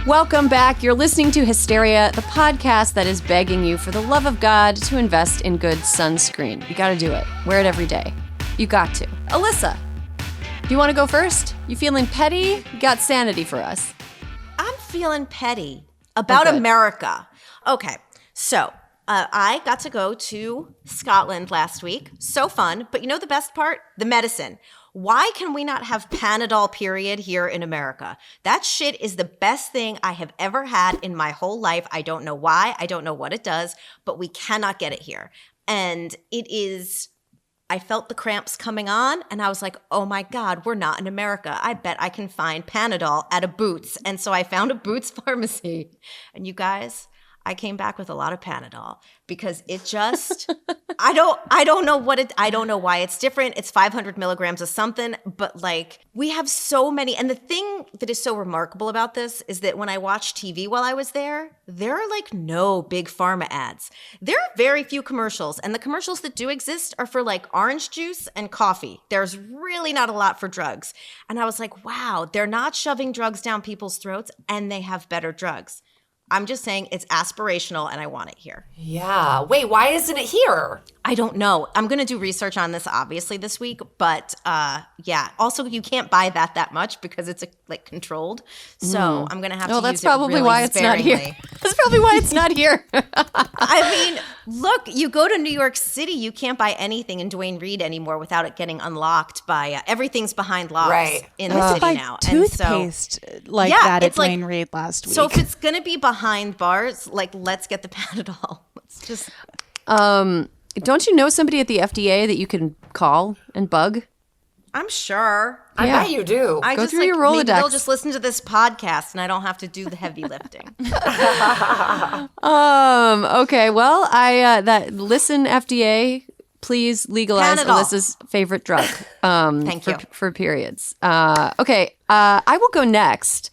Welcome back. You're listening to Hysteria, the podcast that is begging you, for the love of God, to invest in good sunscreen. You got to do it. Wear it every day. You got to. Alyssa, do you want to go first? You feeling petty? You got sanity for us. I'm feeling petty about America. Okay, so I got to go to Scotland last week. So fun. But you know the best part? The medicine. Why can we not have Panadol period here in America? That shit is the best thing I have ever had in my whole life. I don't know why. I don't know what it does, but we cannot get it here. And it is, I felt the cramps coming on and I was like, oh my God, we're not in America. I bet I can find Panadol at a Boots. And so I found a Boots pharmacy. And you guys, I came back with a lot of Panadol because it just, I don't know why it's different. It's 500 milligrams of something, but like we have so many. And the thing that is so remarkable about this is that when I watched TV while I was there are like no big pharma ads. There are very few commercials, and the commercials that do exist are for like orange juice and coffee. There's really not a lot for drugs. And I was like, wow, they're not shoving drugs down people's throats and they have better drugs. I'm just saying it's aspirational and I want it here. Yeah. Wait, why isn't it here? I don't know. I'm going to do research on this obviously this week, but yeah. Also, you can't buy that much because it's like controlled. So I'm going to have to use it really sparingly. That's probably why it's not here. That's probably why it's not here. I mean, look, you go to New York City, you can't buy anything in Duane Reade anymore without it getting unlocked by everything's behind locks in the city now. Toothpaste at Duane Reade last week. So if it's going to be behind bars, like let's get the Panadol. Let's just. Don't you know somebody at the FDA that you can call and bug? I'm sure. I bet you do. Go through your Rolodex. Maybe they'll just listen to this podcast and I don't have to do the heavy lifting. Okay. Well, listen, FDA, please legalize Panadol. Alyssa's favorite drug. Thank you. For periods. Okay. I will go next.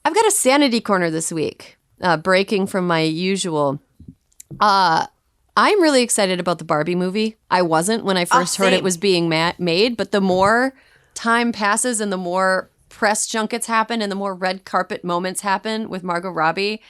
I've got a sanity corner this week, breaking from my usual. I'm really excited about the Barbie movie. I wasn't when I first heard it was being made, but the more time passes and the more press junkets happen and the more red carpet moments happen with Margot Robbie,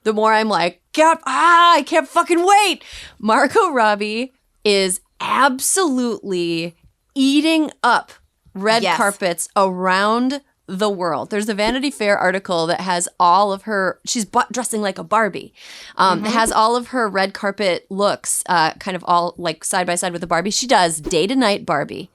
the more I'm like, I can't fucking wait. Margot Robbie is absolutely eating up red carpets around the world. There's a Vanity Fair article that has all of her, she's dressing like a Barbie. It has all of her red carpet looks kind of all like side by side with the Barbie. She does day to night Barbie,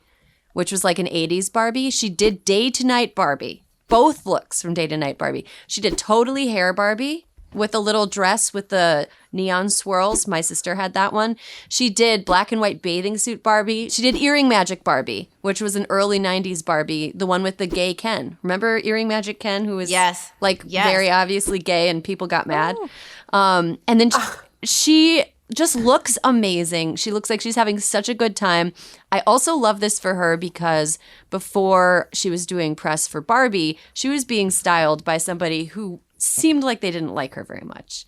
which was like an 80s Barbie. She did day to night Barbie, both looks from day to night Barbie. She did totally hair Barbie with a little dress with the neon swirls. My sister had that one. She did black and white bathing suit Barbie. She did earring magic Barbie, which was an early 90s Barbie, the one with the gay Ken. Remember earring magic Ken, who was very obviously gay and people got mad? And then she just looks amazing. She looks like she's having such a good time. I also love this for her because before she was doing press for Barbie, she was being styled by somebody who seemed like they didn't like her very much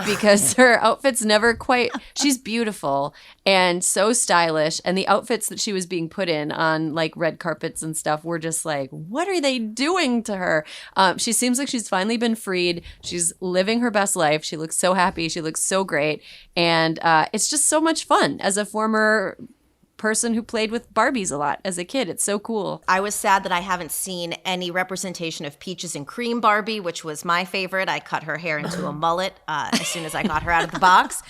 because her outfits never quite, she's beautiful and so stylish, and the outfits that she was being put in on like red carpets and stuff were just like, what are they doing to her? She seems like she's finally been freed. She's living her best life. She looks so happy. She looks so great. And it's just so much fun as a former person who played with Barbies a lot as a kid. It's so cool. I was sad that I haven't seen any representation of Peaches and Cream Barbie, which was my favorite. I cut her hair into a mullet as soon as I got her out of the box.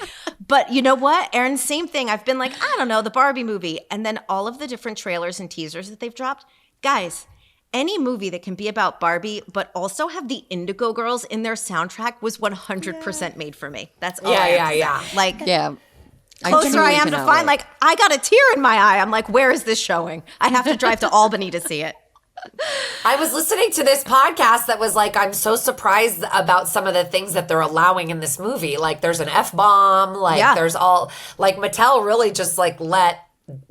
But you know what, Erin, same thing. I've been like, I don't know, the Barbie movie. And then all of the different trailers and teasers that they've dropped. Guys, any movie that can be about Barbie but also have the Indigo Girls in their soundtrack was 100% made for me. That's all I have to say. Like, closer I am to find, like, I got a tear in my eye. I'm like, where is this showing? I have to drive to Albany to see it. I was listening to this podcast that was like, I'm so surprised about some of the things that they're allowing in this movie. Like, there's an F-bomb. Like, there's all, like, Mattel really just, like, let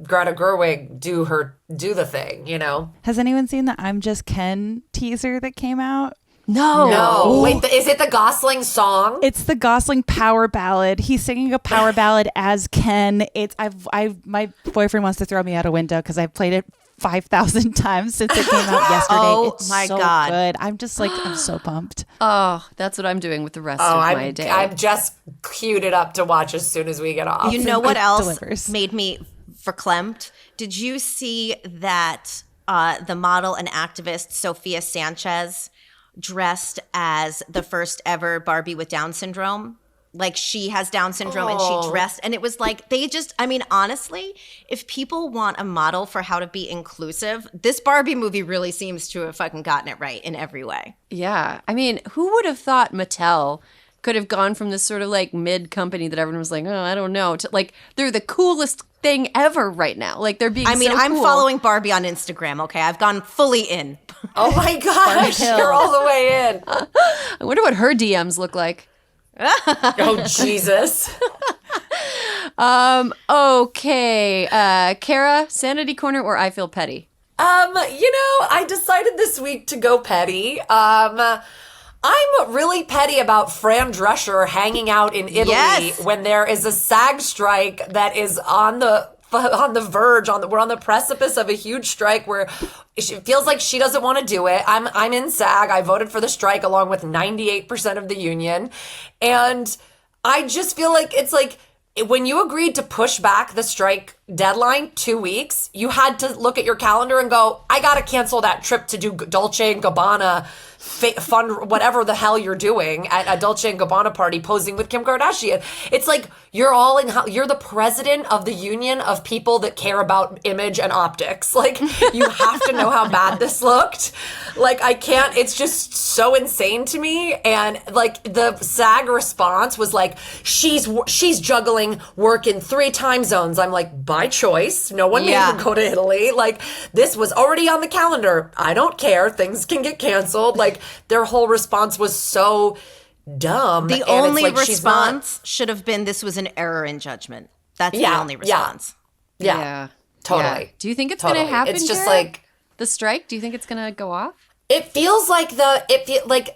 Greta Gerwig do the thing, you know? Has anyone seen the I'm Just Ken teaser that came out? No. Wait, is it the Gosling song? It's the Gosling power ballad. He's singing a power ballad as Ken. My boyfriend wants to throw me out a window because I've played it 5,000 times since it came out yesterday. Oh, it's my so God. good. I'm just like, I'm so pumped. Oh, that's what I'm doing with the rest of my day. I've just queued it up to watch as soon as we get off. You know what else delivers. made me verklempt? Did you see that the model and activist Sophia Sanchez dressed as the first ever Barbie with Down syndrome? Like, she has Down syndrome and she dressed, and it was like, honestly, if people want a model for how to be inclusive, this Barbie movie really seems to have fucking gotten it right in every way. Yeah. I mean, who would have thought Mattel could have gone from this sort of like mid company that everyone was like, oh, I don't know, to like, they're the coolest thing ever right now. Like, they're being I'm cool. following Barbie on Instagram, okay? I've gone fully in. Oh my gosh, you're all the way in. I wonder what her DMs look like. Oh, Jesus. Okay. Kara, Sanity Corner or I Feel Petty? I decided this week to go petty. I'm really petty about Fran Drescher hanging out in Italy when there is a SAG strike that is on the verge. We're on the precipice of a huge strike where it feels like she doesn't want to do it. I'm in SAG. I voted for the strike along with 98% of the union, and I just feel like it's like when you agreed to push back the strike deadline 2 weeks, you had to look at your calendar and go, I gotta cancel that trip to do Dolce & Gabbana fun, whatever the hell you're doing at a Dolce & Gabbana party posing with Kim Kardashian. It's like you're the president of the union of people that care about image and optics. Like, you have to know how bad this looked. Like, I can't, it's just so insane to me. And like the SAG response was like, she's juggling work in 3 time zones. I'm like, by choice. No one made her go to Italy. Like, this was already on the calendar. I don't care. Things can get canceled. Like, their whole response was so dumb. The only response should have been, this was an error in judgment. That's the only response. Yeah. Totally. Yeah. Do you think it's going to happen? It's just Kara? like the strike. Do you think it's going to go off? It feels like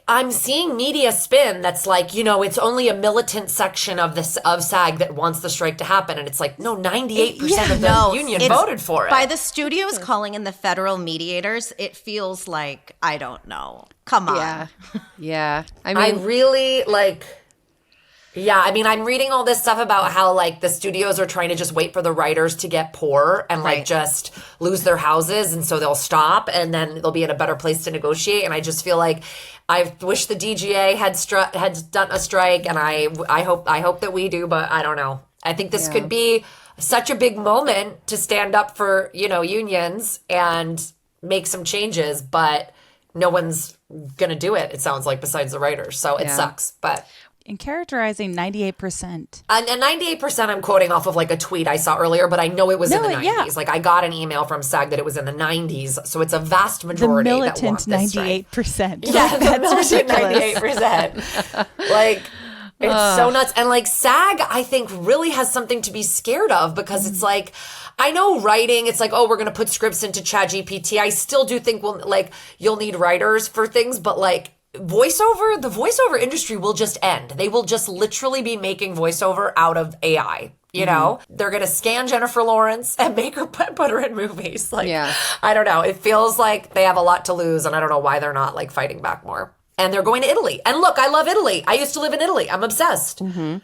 I'm seeing media spin that's like, it's only a militant section of SAG that wants the strike to happen. And it's like, no, 98% of the union voted for it. By the studios calling in the federal mediators, it feels like, I don't know. Come on. Yeah. I I mean, really I'm reading all this stuff about how like the studios are trying to just wait for the writers to get poor and like just lose their houses, and so they'll stop and then they'll be in a better place to negotiate. And I just feel like I wish the DGA had done a strike, and I hope that we do, but I don't know. I think this could be such a big moment to stand up for, unions and make some changes, but no one's gonna do it, it sounds like, besides the writers. So it sucks, but. In characterizing 98%. And 98% I'm quoting off of like a tweet I saw earlier, but I know it was in the 90s. Yeah. Like, I got an email from SAG that it was in the 90s. So it's a vast majority the militant that want this 98%. Yeah, the militant 98%. Like, it's so nuts. And like SAG, I think, really has something to be scared of, because it's like, I know writing, it's like, oh, we're going to put scripts into ChatGPT. I still do think you'll need writers for things, but like, the voiceover industry will just end. They will just literally be making voiceover out of AI. They're going to scan Jennifer Lawrence and make her put her in movies. Like, I don't know. It feels like they have a lot to lose, and I don't know why they're not like fighting back more. And they're going to Italy. And look, I love Italy. I used to live in Italy. I'm obsessed. Mm-hmm.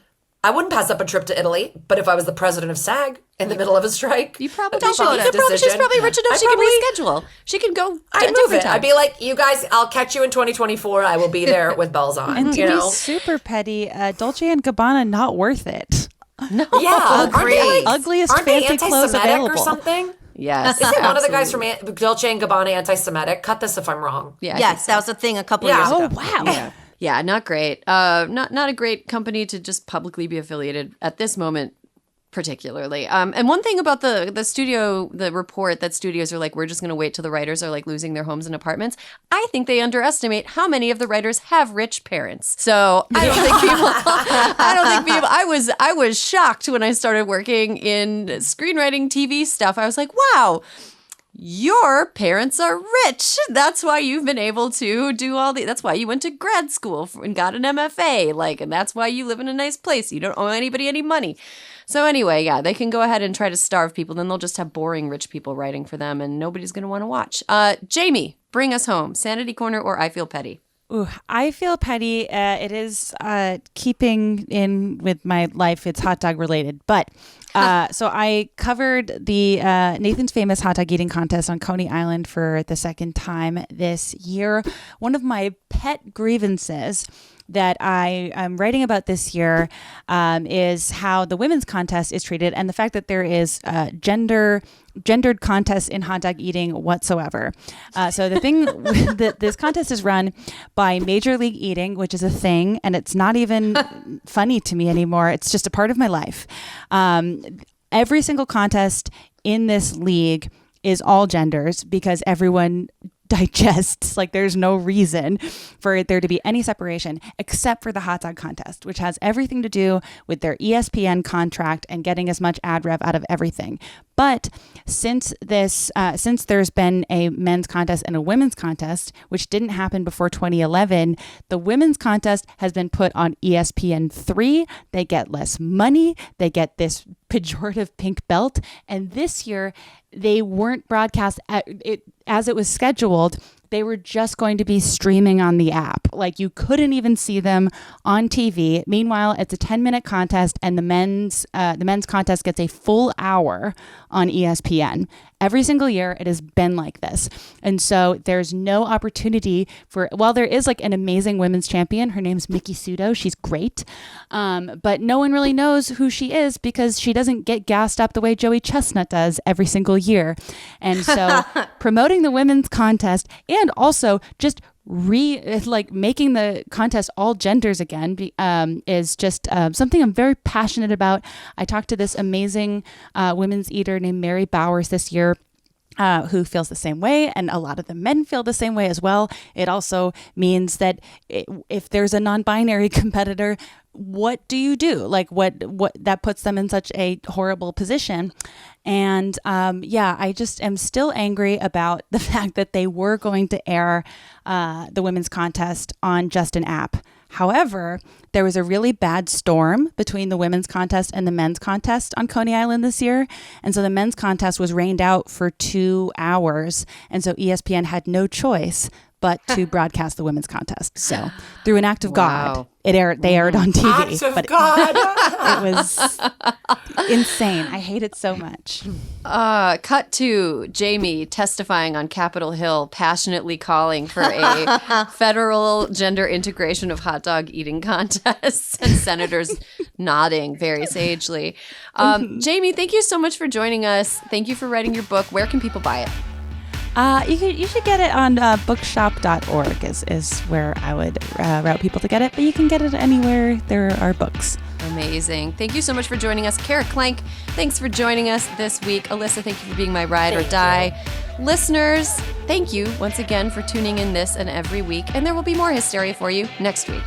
I wouldn't pass up a trip to Italy, but if I was the president of SAG in the middle of a strike, you probably she's probably rich enough. She can reschedule. She can go. I'd move it. I'd be like, you guys, I'll catch you in 2024. I will be there with bells on. And to be super petty, Dolce & Gabbana, not worth it. No. Yeah, agree. Ugliest fancy clothes available or something? Yes. Isn't one of the guys from Dolce & Gabbana anti-Semitic? Cut this if I'm wrong. Yeah. Yes, that was a thing a couple years ago. Oh, wow. Yeah, not great. Not a great company to just publicly be affiliated at this moment, particularly. And one thing about the studio, the report that studios are like, we're just going to wait till the writers are like losing their homes and apartments. I think they underestimate how many of the writers have rich parents. So I don't think people. I was shocked when I started working in screenwriting TV stuff. I was like, wow. your parents are rich. That's why you've been able to do that's why you went to grad school and got an MFA, and that's why you live in a nice place. You don't owe anybody any money. So anyway, yeah, they can go ahead and try to starve people. Then they'll just have boring rich people writing for them and nobody's going to want to watch. Jamie, bring us home. Sanity Corner or I Feel Petty? Ooh, I Feel Petty. It is keeping in with my life. It's hot dog related. But so I covered the Nathan's Famous Hot Dog Eating Contest on Coney Island for the second time this year. One of my pet grievances that I am writing about this year is how the women's contest is treated and the fact that there is gendered contests in hot dog eating whatsoever. So the thing that this contest is run by Major League Eating, which is a thing, and it's not even funny to me anymore. It's just a part of my life. Every single contest in this league is all genders because everyone digests. There's no reason for there to be any separation except for the hot dog contest, which has everything to do with their ESPN contract and getting as much ad rev out of everything. But since there's been a men's contest and a women's contest, which didn't happen before 2011, the women's contest has been put on ESPN3. They get less money. They get this pejorative pink belt. And this year, they weren't broadcast as it was scheduled. They were just going to be streaming on the app. You couldn't even see them on TV. Meanwhile, it's a 10-minute contest, and the men's contest gets a full hour on ESPN. Every single year, it has been like this. And so there's no opportunity while there is an amazing women's champion, her name's Miki Sudo. She's great. But no one really knows who she is because she doesn't get gassed up the way Joey Chestnut does every single year. And so promoting the women's contest and also just making the contest all genders again is just something I'm very passionate about. I talked to this amazing women's eater named Mary Bowers this year, who feels the same way, and a lot of the men feel the same way as well. It also means that if there's a non-binary competitor, what do you do? What that puts them in such a horrible position. And I just am still angry about the fact that they were going to air the women's contest on just an app. However, there was a really bad storm between the women's contest and the men's contest on Coney Island this year. And so the men's contest was rained out for 2 hours. And so ESPN had no choice but to broadcast the women's contest. So through an act of God, they aired on TV. Act of God. It was insane. I hate it so much. Cut to Jamie testifying on Capitol Hill, passionately calling for a federal gender integration of hot dog eating contests, and senators nodding very sagely. Jamie, thank you so much for joining us. Thank you for writing your book. Where can people buy it? You should get it on bookshop.org is where I would route people to get it, but you can get it anywhere there are books. Amazing. Thank you so much for joining us. Kara Klank, thanks for joining us this week. Alyssa, thank you for being my ride or die. Listeners, thank you once again for tuning in this and every week, and there will be more Hysteria for you next week.